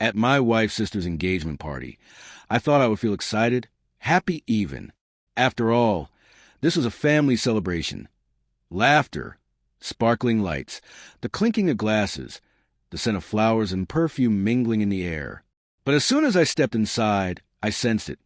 At my wife's sister's engagement party, I thought I would feel excited, happy even. After all, this was a family celebration. Laughter, sparkling lights, the clinking of glasses, the scent of flowers and perfume mingling in the air. But as soon as I stepped inside, I sensed it.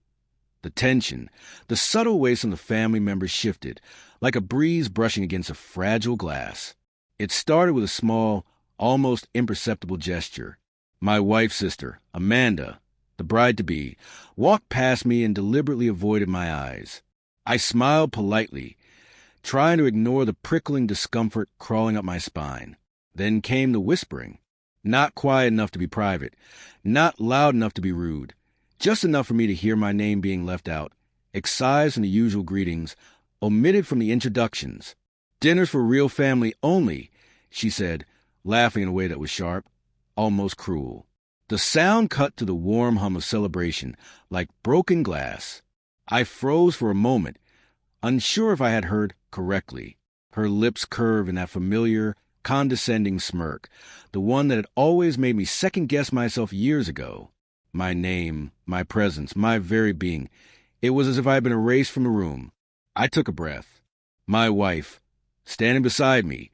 The tension, the subtle way some of the family members shifted, like a breeze brushing against a fragile glass. It started with a small, almost imperceptible gesture. My wife's sister, Amanda, the bride-to-be, walked past me and deliberately avoided my eyes. I smiled politely, trying to ignore the prickling discomfort crawling up my spine. Then came the whispering. Not quiet enough to be private, not loud enough to be rude, just enough for me to hear my name being left out, excised from the usual greetings, omitted from the introductions. "Dinner's for real family only," she said, laughing in a way that was sharp, almost cruel. The sound cut to the warm hum of celebration, like broken glass. I froze for a moment, unsure if I had heard correctly. Her lips curved in that familiar, condescending smirk, the one that had always made me second-guess myself years ago. My name, my presence, my very being. It was as if I had been erased from the room. I took a breath. My wife, standing beside me,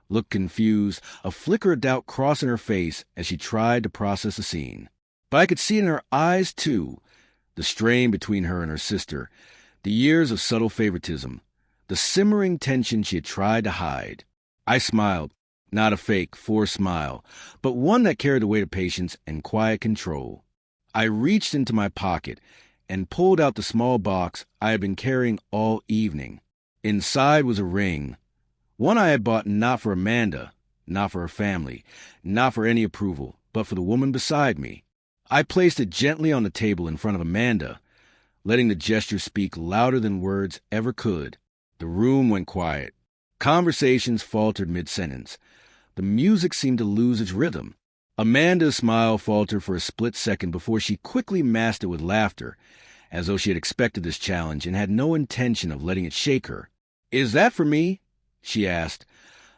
looked confused, a flicker of doubt crossing her face as she tried to process the scene. But I could see it in her eyes, too, the strain between her and her sister, the years of subtle favoritism, the simmering tension she had tried to hide. I smiled, not a fake, forced smile, but one that carried the weight of patience and quiet control. I reached into my pocket and pulled out the small box I had been carrying all evening. Inside was a ring, one I had bought not for Amanda, not for her family, not for any approval, but for the woman beside me. I placed it gently on the table in front of Amanda, letting the gesture speak louder than words ever could. The room went quiet. Conversations faltered mid-sentence. The music seemed to lose its rhythm. Amanda's smile faltered for a split second before she quickly masked it with laughter, as though she had expected this challenge and had no intention of letting it shake her. "Is that for me?" she asked,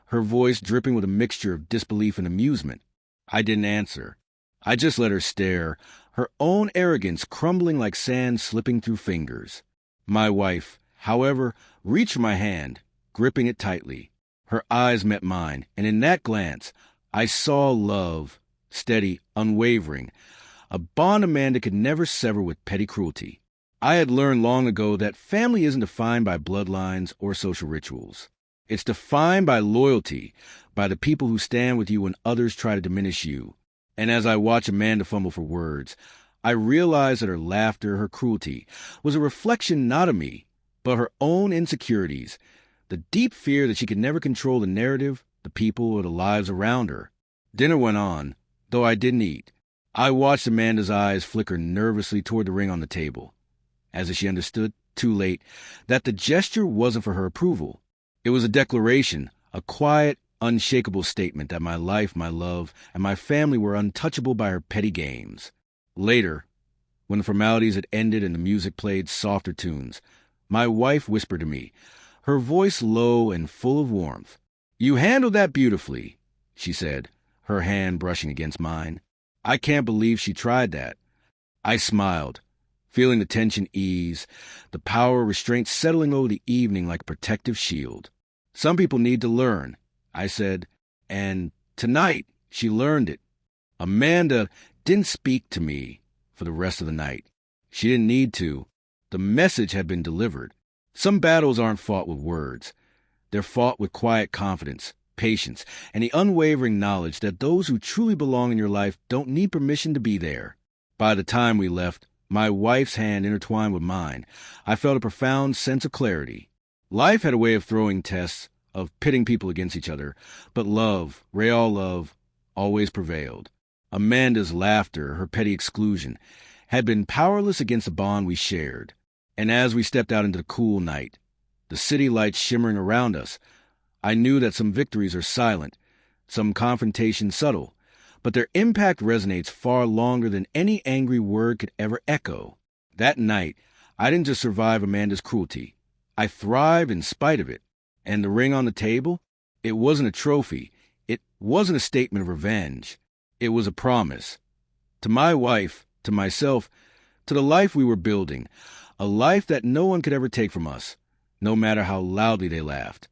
her voice dripping with a mixture of disbelief and amusement. I didn't answer. I just let her stare, her own arrogance crumbling like sand slipping through fingers. My wife, however, reached for my hand, gripping it tightly. Her eyes met mine, and in that glance, I saw love, steady, unwavering, a bond Amanda could never sever with petty cruelty. I had learned long ago that family isn't defined by bloodlines or social rituals. It's defined by loyalty, by the people who stand with you when others try to diminish you. And as I watched Amanda fumble for words, I realized that her laughter, her cruelty, was a reflection not of me, but her own insecurities, the deep fear that she could never control the narrative, the people, or the lives around her. Dinner went on, though I didn't eat. I watched Amanda's eyes flicker nervously toward the ring on the table, as if she understood, too late, that the gesture wasn't for her approval. It was a declaration, a quiet, unshakable statement that my life, my love, and my family were untouchable by her petty games. Later, when the formalities had ended and the music played softer tunes, my wife whispered to me, her voice low and full of warmth. "You handled that beautifully," she said, her hand brushing against mine. I can't believe she tried that. I smiled, feeling the tension ease, the power of restraint settling over the evening like a protective shield. "Some people need to learn," I said, and tonight she learned it. Amanda didn't speak to me for the rest of the night. She didn't need to. The message had been delivered. Some battles aren't fought with words. They're fought with quiet confidence, patience, and the unwavering knowledge that those who truly belong in your life don't need permission to be there. By the time we left, my wife's hand intertwined with mine, I felt a profound sense of clarity. Life had a way of throwing tests, of pitting people against each other, but love, real love, always prevailed. Amanda's laughter, her petty exclusion, had been powerless against the bond we shared. And as we stepped out into the cool night, the city lights shimmering around us, I knew that some victories are silent, some confrontations subtle, but their impact resonates far longer than any angry word could ever echo. That night, I didn't just survive Amanda's cruelty. I thrived in spite of it. And the ring on the table? It wasn't a trophy. It wasn't a statement of revenge. It was a promise. to my wife, to myself, to the life we were building, a life that no one could ever take from us, no matter how loudly they laughed.